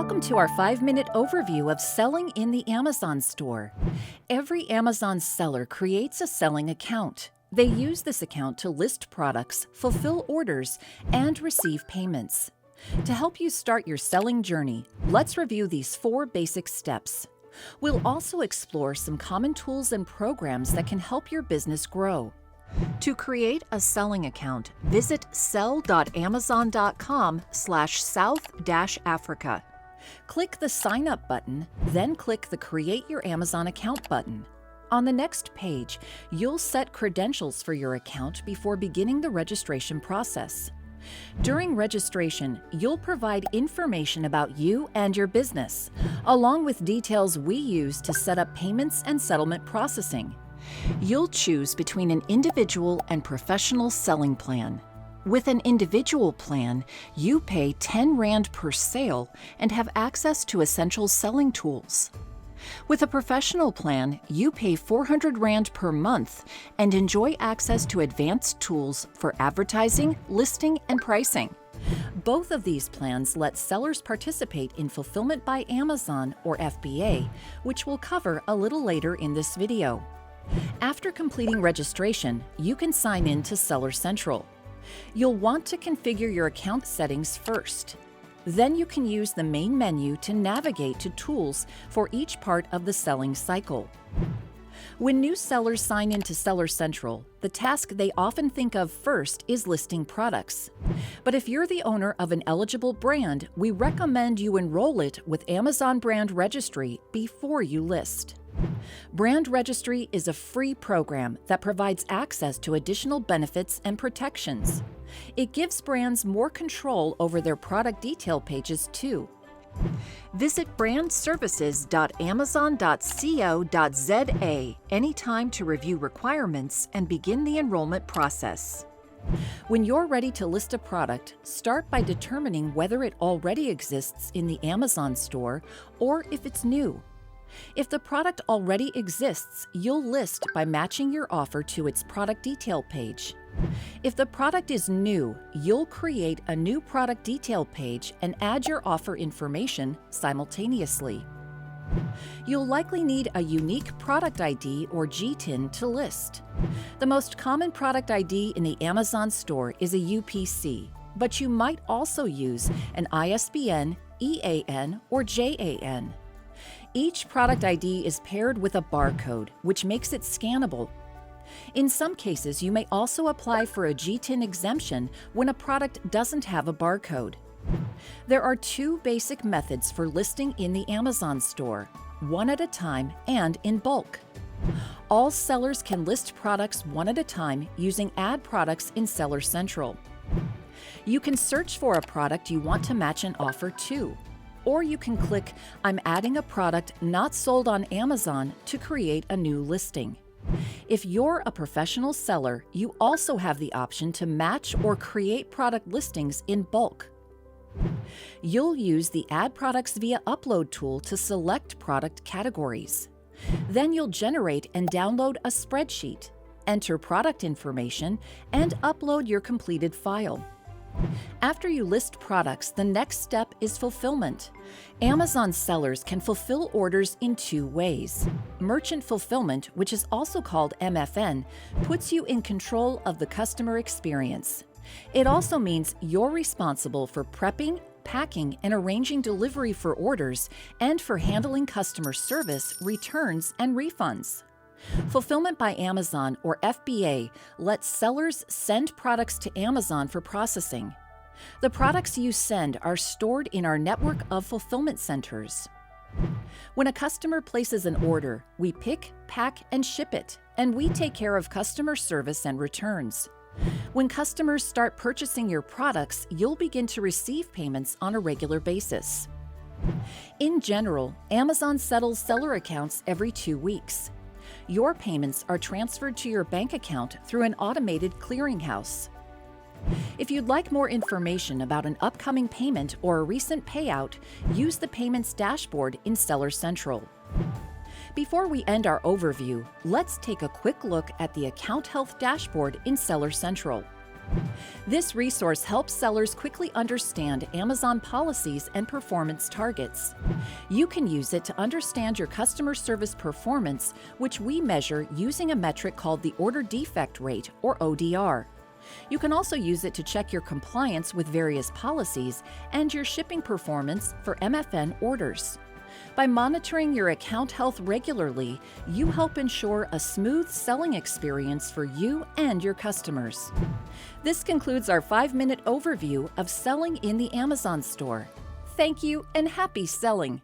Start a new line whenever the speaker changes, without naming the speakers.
Welcome to our 5-minute overview of selling in the Amazon store. Every Amazon seller creates a selling account. They use this account to list products, fulfill orders, and receive payments. To help you start your selling journey, let's review these 4 basic steps. We'll also explore some common tools and programs that can help your business grow. To create a selling account, visit sell.amazon.com/south-africa. Click the Sign Up button, then click the Create Your Amazon Account button. On the next page, you'll set credentials for your account before beginning the registration process. During registration, you'll provide information about you and your business, along with details we use to set up payments and settlement processing. You'll choose between an individual and professional selling plan. With an individual plan, you pay 10 Rand per sale and have access to essential selling tools. With a professional plan, you pay 400 Rand per month and enjoy access to advanced tools for advertising, listing, and pricing. Both of these plans let sellers participate in Fulfillment by Amazon, or FBA, which we'll cover a little later in this video. After completing registration, you can sign in to Seller Central. You'll want to configure your account settings first. Then you can use the main menu to navigate to tools for each part of the selling cycle. When new sellers sign into Seller Central, the task they often think of first is listing products. But if you're the owner of an eligible brand, we recommend you enroll it with Amazon Brand Registry before you list. Brand Registry is a free program that provides access to additional benefits and protections. It gives brands more control over their product detail pages too. Visit brandservices.amazon.co.za anytime to review requirements and begin the enrollment process. When you're ready to list a product, start by determining whether it already exists in the Amazon store or if it's new. If the product already exists, you'll list by matching your offer to its product detail page. If the product is new, you'll create a new product detail page and add your offer information simultaneously. You'll likely need a unique product ID or GTIN to list. The most common product ID in the Amazon store is a UPC, but you might also use an ISBN, EAN, or JAN. Each product ID is paired with a barcode, which makes it scannable. In some cases, you may also apply for a GTIN exemption when a product doesn't have a barcode. There are 2 basic methods for listing in the Amazon store, one at a time and in bulk. All sellers can list products one at a time using Add Products in Seller Central. You can search for a product you want to match an offer to. Or you can click I'm adding a product not sold on Amazon to create a new listing. If you're a professional seller, you also have the option to match or create product listings in bulk. You'll use the Add Products via Upload tool to select product categories. Then you'll generate and download a spreadsheet, enter product information, and upload your completed file. After you list products, the next step is fulfillment. Amazon sellers can fulfill orders in 2 ways. Merchant fulfillment, which is also called MFN, puts you in control of the customer experience. It also means you're responsible for prepping, packing, and arranging delivery for orders, and for handling customer service, returns, and refunds. Fulfillment by Amazon, or FBA, lets sellers send products to Amazon for processing. The products you send are stored in our network of fulfillment centers. When a customer places an order, we pick, pack, and ship it, and we take care of customer service and returns. When customers start purchasing your products, you'll begin to receive payments on a regular basis. In general, Amazon settles seller accounts every 2 weeks. Your payments are transferred to your bank account through an automated clearinghouse. If you'd like more information about an upcoming payment or a recent payout, use the Payments dashboard in Seller Central. Before we end our overview, let's take a quick look at the Account Health dashboard in Seller Central. This resource helps sellers quickly understand Amazon policies and performance targets. You can use it to understand your customer service performance, which we measure using a metric called the Order Defect Rate, or ODR. You can also use it to check your compliance with various policies and your shipping performance for MFN orders. By monitoring your account health regularly, you help ensure a smooth selling experience for you and your customers. This concludes our 5-minute overview of selling in the Amazon store. Thank you and happy selling!